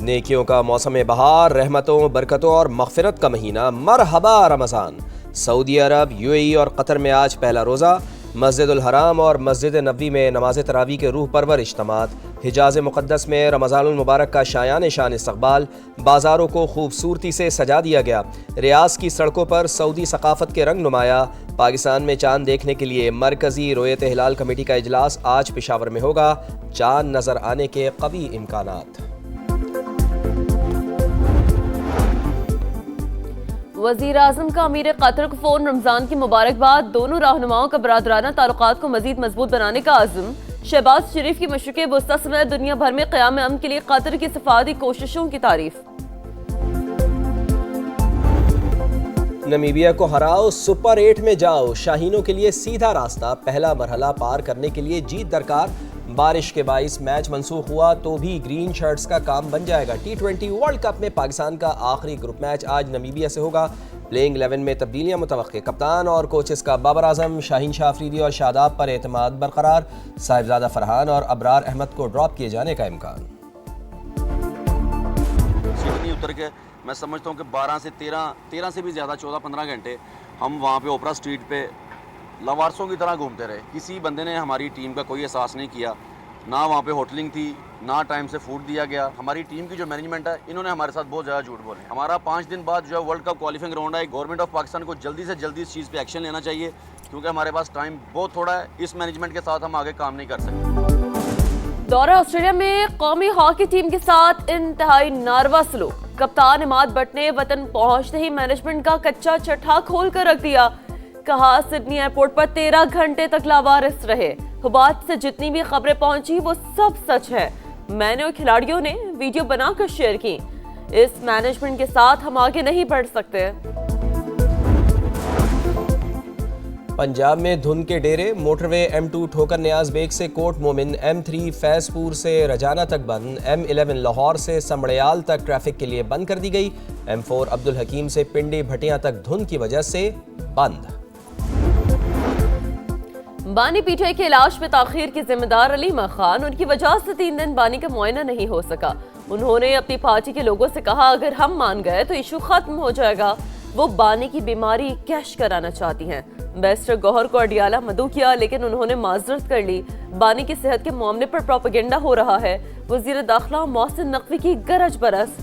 नेकियों का मौसम बहार, रहमतों, बरकतों और मग़फ़िरत का महीना। मरहबा रमज़ान। सऊदी अरब, यूएई और कतर में आज पहला रोज़ा। मस्जिदुल हराम और मस्जिद नबवी में नमाज तरावी के रूह परवर इज्तिमात। हिजाज़ मुक़द्दस में रमज़ानुल मुबारक का शायान शान इस्तक़बाल। बाज़ारों को खूबसूरती से सजा दिया गया। रियाज़ की सड़कों पर सऊदी सक़ाफ़त के रंग नुमाया। पाकिस्तान में चाँद देखने के लिए मरकज़ी रोयत हिलाल कमेटी का इजलास आज पेशावर में होगा। चाँद नज़र आने के कवी इम्कानात। वज़ीर आज़म का अमीर कतर को फ़ोन, रमज़ान की मुबारकबाद। दोनों रहनुमाओं का बरादराना ताल्लुकात को मज़ीद मजबूत बनाने का आज़म। शहबाज शरीफ की मशरिक़ वस्ता समेत दुनिया भर में क़याम अमन के लिए कतर की सफ़ारती कोशिशों की तारीफ। नमीबिया को हराओ, सुपर 8 में जाओ। शाहीनों के लिए सीधा रास्ता। पहला मरहला पार करने के लिए जीत दरकार। बारिश के बाइस मैच मनसूख हुआ तो भी ग्रीन शर्ट्स का काम बन जाएगा। T20 वर्ल्ड कप में पाकिस्तान का आखिरी ग्रुप मैच आज नमीबिया से होगा। प्लेइंग 11 में तब्दीलियां मुतवक्के। कप्तान और कोचेस का बाबर आजम, शाहीन शाह अफरीदी और शादाब पर एतमाद बरकरार। साहिबजादा फरहान और अबरार अहमद को ड्रॉप किए जाने का इम्कान। सिडनी उतर के मैं समझता हूँ कि 12 से 13 से भी ज़्यादा 14-15 घंटे हम वहाँ पे ओपरा स्ट्रीट पे लवारसों की तरह घूमते रहे। किसी बंदे ने हमारी टीम का कोई एहसास नहीं किया। ना वहाँ पे होटलिंग थी, ना टाइम से फूड दिया गया। हमारी टीम की जो मैनेजमेंट है, इन्होंने हमारे साथ बहुत ज़्यादा झूठ बोले। हमारा 5 दिन बाद जो है वर्ल्ड कप क्वालिफाइंग राउंड है। गवर्नमेंट ऑफ पाकिस्तान को जल्दी से जल्दी इस चीज़ पे एक्शन लेना चाहिए, क्योंकि हमारे पास टाइम बहुत थोड़ा है। इस मैनेजमेंट के साथ हम आगे काम नहीं कर सकते। दौरा ऑस्ट्रेलिया में कौमी हॉकी टीम के साथ इंतहाई नारवा सलूक। कप्तान इमाद बट ने वतन पहुंचते ही मैनेजमेंट का कच्चा चट्टा खोल कर रख दिया। कहा सिडनी एयरपोर्ट पर 13 घंटे तक लावारिस रहे। हुबात से जितनी भी खबरें पहुंची वो सब सच है। मैंने और खिलाड़ियों ने वीडियो बनाकर शेयर की। इस मैनेजमेंट के साथ हम आगे नहीं बढ़ सकते। पंजाब में धुंध के डेरे। मोटरवे M2 ठोकर न्याज बेग से कोट मोमिन, M3 फैजपुर से रजाना तक बंद, M11 लाहौर से समड़याल तक ट्रैफिक के लिए बंद कर दी गई। M4 अब्दुल हकीम से पिंडी भटियां तक धुंध की वजह से बंद। बानी पीटीआई के इलाज में ताखीर की जिम्मेदार अलीमा खान, उनकी वजह से 3 दिन बानी का मुआयना नहीं हो सका। उन्होंने अपनी पार्टी के लोगों से कहा अगर हम मान गए तो इशू खत्म हो जाएगा। वो बानी की बीमारी कैश कराना चाहती हैं। बैरिस्टर गौहर को अडियाला मदऊ किया, लेकिन उन्होंने माजरत कर ली। बानी की सेहत के मामले पर प्रोपेगेंडा हो रहा है। वजीर दाखिला मोहसिन नकवी की गरज बरस।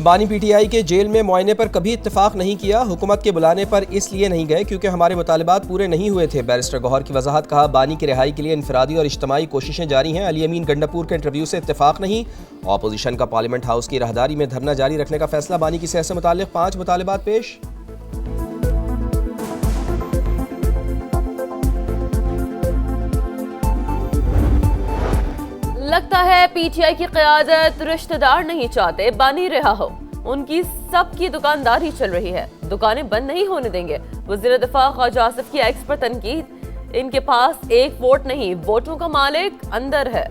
बानी पीटीआई के जेल में मुआयने पर कभी इत्तेफाक नहीं किया। हुकूमत के बुलाने पर इसलिए नहीं गए क्योंकि हमारे मुतालिबात पूरे नहीं हुए थे। बैरिस्टर गौहर की वजाहत। कहा बानी की रिहाई के लिए इंफरादी और इज्तिमाई कोशिशें जारी हैं। अली अमीन गंडापुर के इंटरव्यू से इत्तेफाक नहीं। ऑपोजिशन का पार्लियामेंट हाउस की राहदारी में धरना जारी रखने का फैसला। बानी की सेहत से मुताल्लिक 5 मुतालिबात पेश। लगता है पीटीआई की क़यादत रिश्तेदार नहीं चाहते बानी रिहा हो। उनकी सबकी दुकानदारी चल रही है, दुकानें बंद नहीं होने देंगे। वज़ीर दिफा ख्वाजा आसिफ की एक्स पर तनकीद। इनके पास एक वोट नहीं, वोटों का मालिक अंदर है।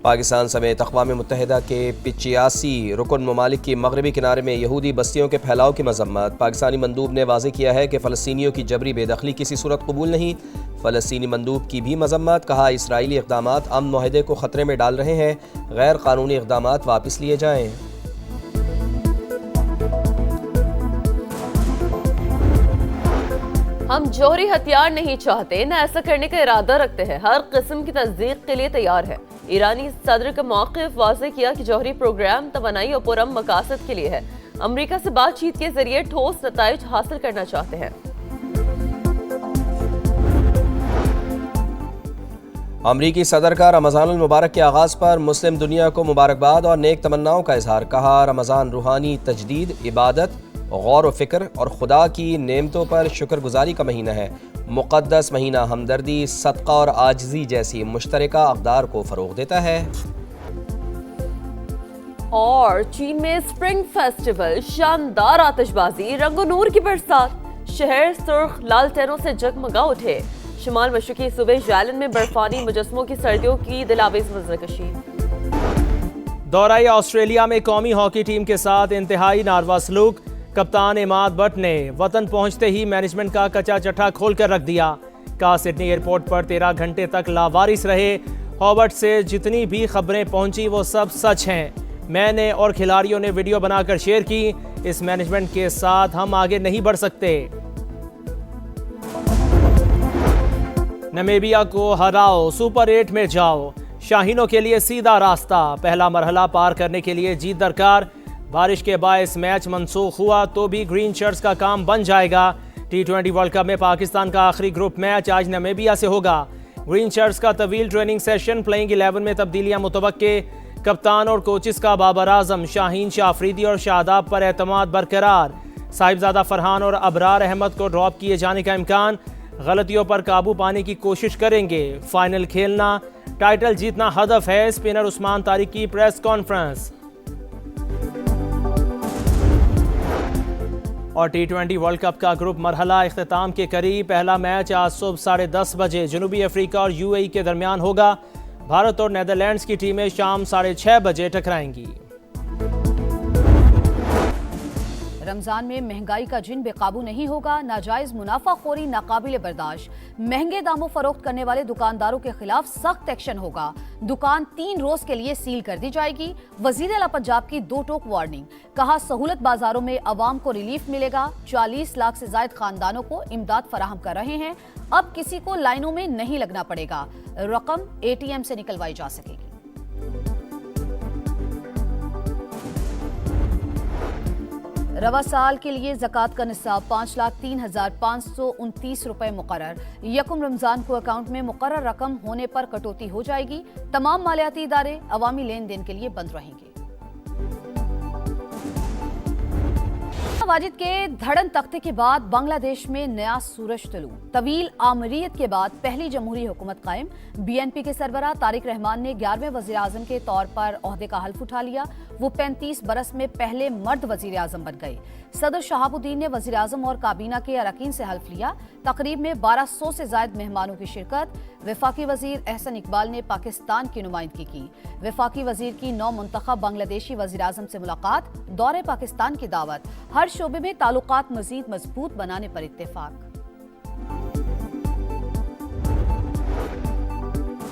पाकिस्तान समेत अक़वाम मुत्तहिदा के 85 रुकन ममालिक की मगरबी किनारे में यहूदी बस्तियों के फैलाव की मजम्मत। पाकिस्तानी मंदूब ने वाज़ेह किया है कि फ़लस्तीनियों की जबरी बेदखली किसी सूरत कबूल नहीं। फ़लस्तीनी मंदूब की भी मजम्मत। कहा इसराइली इक़दामात अमन मुआहदे को ख़तरे में डाल रहे हैं। गैर कानूनी इक़दामात वापस लिए जाएँ। हम जौहरी हथियार नहीं चाहते, न ऐसा करने का इरादा रखते हैं। हर किस्म की तस्दीक के लिए तैयार है। ईरानी सदर का मौक़िफ़ वाज़ेह किया कि जौहरी प्रोग्राम तवानाई और पुरअमन मकासद के लिए है। अमरीका से बातचीत के जरिए ठोस नताइज हासिल करना चाहते हैं। अमरीकी सदर का रमज़ानुल मुबारक के आगाज़ पर मुस्लिम दुनिया को मुबारकबाद और नेक तमन्नाओं का इजहार। कहा रमज़ान रूहानी तजदीद, इबादत, गौर व फ़िक्र और खुदा की नेमतों पर शुक्रगुजारी का महीना है। मुक़द्दस महीना हमदर्दी, सदका और आजिज़ी जैसी मुश्तरका अक़दार को फ़रोग़ देता है। और चीन में स्प्रिंग फेस्टिवल, शानदार आतिशबाजी, रंगो नूर की बरसात। शहर सुर्ख लालटेनों से जगमगा उठे। शुमाल मशरक़ी सूबे जैलन में बर्फानी मुजस्मों की सर्दियों की दिलावेज़ मंज़रकशी। दौराई ऑस्ट्रेलिया में कौमी हॉकी टीम के साथ इंतहाई नारवा सलूक। कप्तान इमाद बट ने वतन पहुंचते ही मैनेजमेंट का कच्चा चट्टा खोलकर रख दिया। कहा सिडनी एयरपोर्ट पर 13 घंटे तक लावारिस रहे। हॉबर्ट से जितनी भी खबरें पहुंची वो सब सच हैं। मैंने और खिलाड़ियों ने वीडियो बनाकर शेयर की। इस मैनेजमेंट के साथ हम आगे नहीं बढ़ सकते। नमीबिया को हराओ, सुपर 8 में जाओ। शाहीनों के लिए सीधा रास्ता। पहला मरहला पार करने के लिए जीत दरकार। बारिश के बायस मैच मनसूख हुआ तो भी ग्रीन शर्ट्स का काम बन जाएगा। T20 वर्ल्ड कप में पाकिस्तान का आखिरी ग्रुप मैच आज नमीबिया से होगा। ग्रीन शर्ट्स का तवील ट्रेनिंग सेशन, प्लेइंग 11 में तब्दीलियां मुतवक्के। कप्तान और कोचिस का बाबर आजम, शाहीन, शाह अफरीदी और शादाब पर एतमाद बरकरार। साहिबजादा फरहान और अबरार अहमद को ड्रॉप किए जाने का इम्कान। गलतियों पर काबू पाने की कोशिश करेंगे। फाइनल खेलना, टाइटल जीतना हदफ है। स्पिनर उस्मान तारिक की प्रेस कॉन्फ्रेंस। और T20 वर्ल्ड कप का ग्रुप मरहला इख्तिताम के करीब। पहला मैच आज सुबह 10:30 बजे जनूबी अफ्रीका और UAE के दरमियान होगा। भारत और नेदरलैंड्स की टीमें शाम 6:30 बजे टकराएंगी। रमजान में महंगाई का जिन बेकाबू नहीं होगा। नाजायज मुनाफाखोरी नाकाबिले बर्दाश्त। महंगे दामों फरोख्त करने वाले दुकानदारों के खिलाफ सख्त एक्शन होगा। दुकान 3 रोज के लिए सील कर दी जाएगी। वजीर आला पंजाब की 2 टोक वार्निंग। कहा सहूलत बाजारों में अवाम को रिलीफ मिलेगा। 40 लाख से ज्यादा खानदानों को इमदाद फराहम कर रहे हैं। अब किसी को लाइनों में नहीं लगना पड़ेगा। रकम ATM से निकलवाई जा सकेगी। रवा साल के लिए ज़कात का निसाब 5,03,529 रुपए मुकर्रर। यकम रमजान को अकाउंट में मुकर्रर रकम होने पर कटौती हो जाएगी। तमाम मालियाती इदारे अवामी लेन देन के लिए बंद रहेंगे। वाजिद के धड़न तख्ते के बाद बांग्लादेश में नया सूरज तुलू। तवील आमरीत के बाद पहली जमहूरी हुकूमत कायम। BNP के सरबराह तारिक रहमान ने 11वें वजीर आजम के तौर पर ओहदे का हल्फ उठा लिया। वो 35 बरस में पहले मर्द वजीर आजम बन गए। सदर शहाबुद्दीन ने वजीर आजम और काबीना के अरकान से हल्फ लिया। तकरीब में 1200 से ज्यादा मेहमानों की शिरकत। वफाकी वजीर एहसन इकबाल ने पाकिस्तान की नुमाइंदगी की। वफाकी वजीर की 9 मुंतखब बांग्लादेशी वजीर आजम से मुलाकात। दौरे पाकिस्तान की दावत। हर शोबे में ताल्लुकात मजीद मजबूत बनाने पर इत्तेफाक।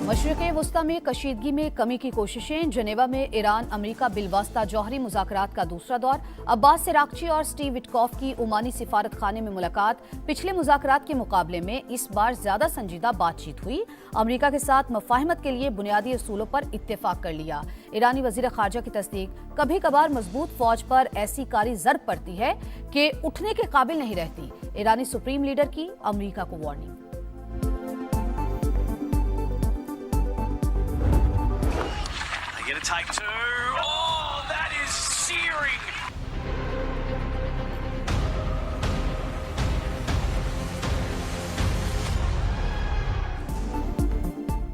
मशरिक़ वस्ता में कशीदगी में कमी की कोशिशें। जनेवा में ईरान अमेरिका बिलवास्ता जौहरी मुज़ाकरात का दूसरा दौर। अब्बास सिरागची और स्टीव विटकॉफ की ओमानी सिफारत खाने में मुलाकात। पिछले मुज़ाकरात के मुकाबले में इस बार ज्यादा संजीदा बातचीत हुई। अमेरिका के साथ मफाहिमत के लिए बुनियादी असूलों पर इत्तेफाक कर लिया। ईरानी वज़ीर ख़ारजा की तस्दीक। कभी कभार मजबूत फौज पर ऐसी कारी ज़रब पड़ती है कि उठने के काबिल नहीं रहती। ईरानी सुप्रीम लीडर की अमेरिका को warning. Take 2. Oh, that is searing.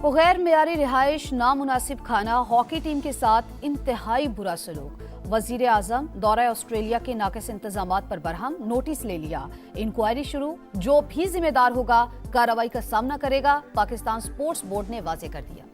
गैर मेयारी रिहाइश, नामुनासिब खाना, हॉकी टीम के साथ इंतहाई बुरा सलूक। वजीर आजम दौरा ऑस्ट्रेलिया के नाक़िस इंतजामात पर बरहम। नोटिस ले लिया। इंक्वायरी शुरू। जो भी जिम्मेदार होगा कार्रवाई का सामना करेगा। पाकिस्तान स्पोर्ट्स बोर्ड ने वाजे कर दिया।